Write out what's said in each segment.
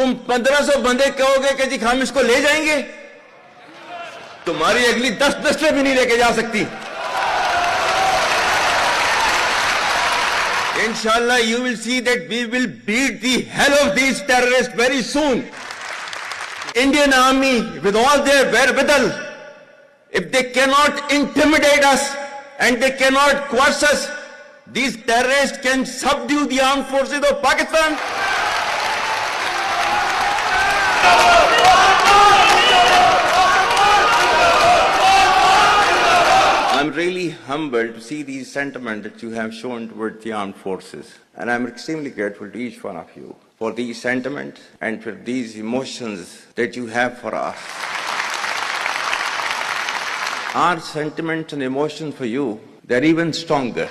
तुम 1500 बंदे कहोगे कि जी हम इसको ले जाएंगे, तुम्हारी अगली 10 नस्लें भी नहीं लेके जा सकती। Inshallah, you will see that we will beat the hell of these terrorists very soon. Indian army, with all their wherewithal, if they cannot intimidate us and they cannot coerce us, these terrorists can subdue the armed forces of Pakistan. I'm really humbled to see the sentiment that you have shown towards the armed forces. And I'm extremely grateful to each one of you for these sentiments and for these emotions that you have for us. Our sentiments and emotions for you, they're even stronger.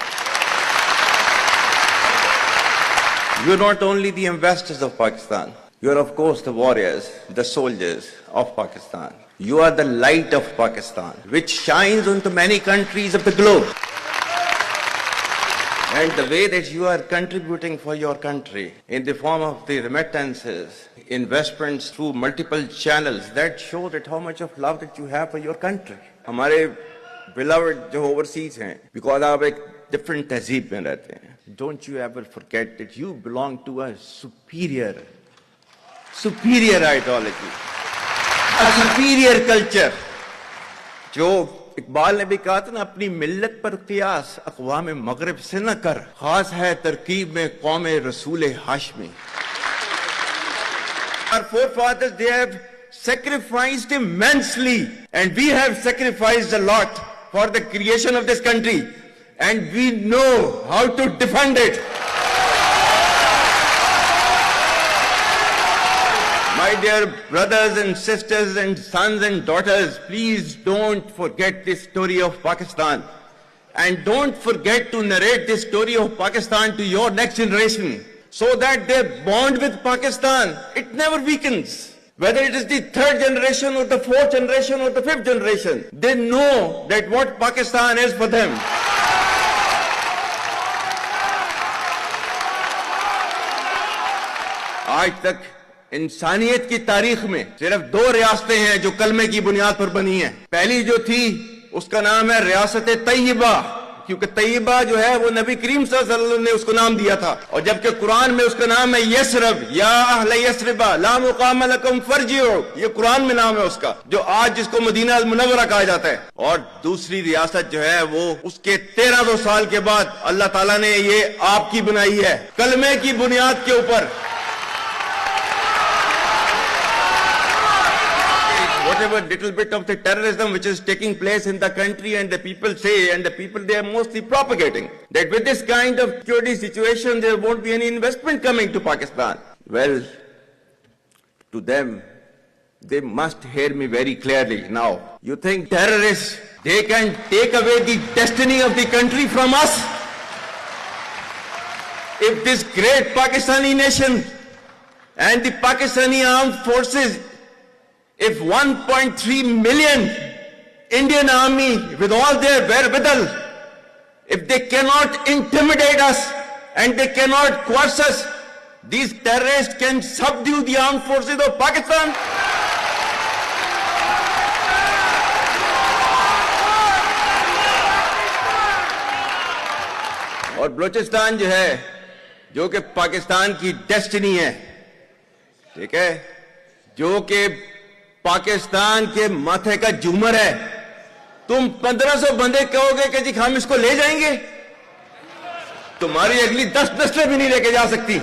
You're not only the ambassadors of Pakistan, you're of course the warriors, the soldiers of Pakistan. You are the light of Pakistan, which shines onto many countries of the globe. And the way that you are contributing for your country in the form of the remittances, investments through multiple channels, that show that how much of love that you have for your country. हमारे beloved जो overseas हैं, because आप एक different तहजीब में रहते हैं. Don't you ever forget that you belong to a superior ideology. A superior culture. जो इकबाल ने भी कहा था ना, अपनी मिल्लत पर कियास अक़वाम मगरिब से न कर, खास है तरकीब में कौम रसूल Hashmi. Our forefathers, they have sacrificed immensely, and we have sacrificed a lot for the creation of this country, and we know how to defend it. My dear brothers and sisters and sons and daughters, please don't forget this story of Pakistan. And don't forget to narrate this story of Pakistan to your next generation, so that their bond with Pakistan, it never weakens. Whether it is the 3rd generation or the 4th generation or the 5th generation, they know that what Pakistan is for them. आज तक इंसानियत की तारीख में सिर्फ 2 रियासतें हैं जो कलमे की बुनियाद पर बनी हैं. पहली जो थी उसका नाम है रियासत तैयबा, क्योंकि तैयबा जो है वो नबी करीम सल्लल्लाहु अलैहि वसल्लम ने उसको नाम दिया था. और जबकि कुरान में उसका नाम है यसरब, या अहले यसरबा ला मुकाम लकुम फरजिउ, ये कुरान में नाम है उसका, जो आज जिसको मदीना अल मुनव्वरा कहा जाता है. और दूसरी रियासत जो है वो उसके 1300 साल के बाद अल्लाह ताला ने ये आपकी बनाई है, कलमे की बुनियाद के ऊपर. Whatever little bit of the terrorism which is taking place in the country, and the people say, and the people they are mostly propagating, that with this kind of security situation there won't be any investment coming to Pakistan. Well, to them, they must hear me very clearly now. You think terrorists, they can take away the destiny of the country from us? If this great Pakistani nation and the Pakistani armed forces, if 1.3 million Indian army with all their wherewithal, if they cannot intimidate us and they cannot coerce us, these terrorists can subdue the armed forces of Pakistan. और बलूचिस्तान जो है, जो कि पाकिस्तान की destiny है, ठीक है, जो कि पाकिस्तान के माथे का झूमर है, तुम 1500 बंदे कहोगे कि जी हम इसको ले जाएंगे, तुम्हारी अगली 10 नस्लें भी नहीं लेके जा सकती.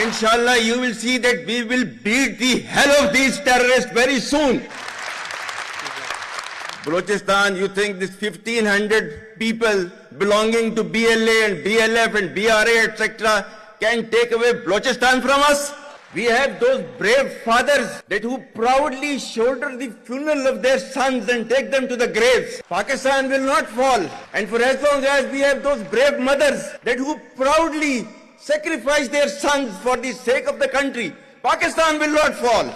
Inshallah, you will see that we will beat the hell of these terrorists very soon. Balochistan, you think this 1500 people belonging to BLA and BLF and BRA, etc., can take away Balochistan from us? We have those brave fathers that who proudly shoulder the funeral of their sons and take them to the graves. Pakistan will not fall. And for as long as we have those brave mothers that who proudly sacrifice their sons for the sake of the country, Pakistan will not fall.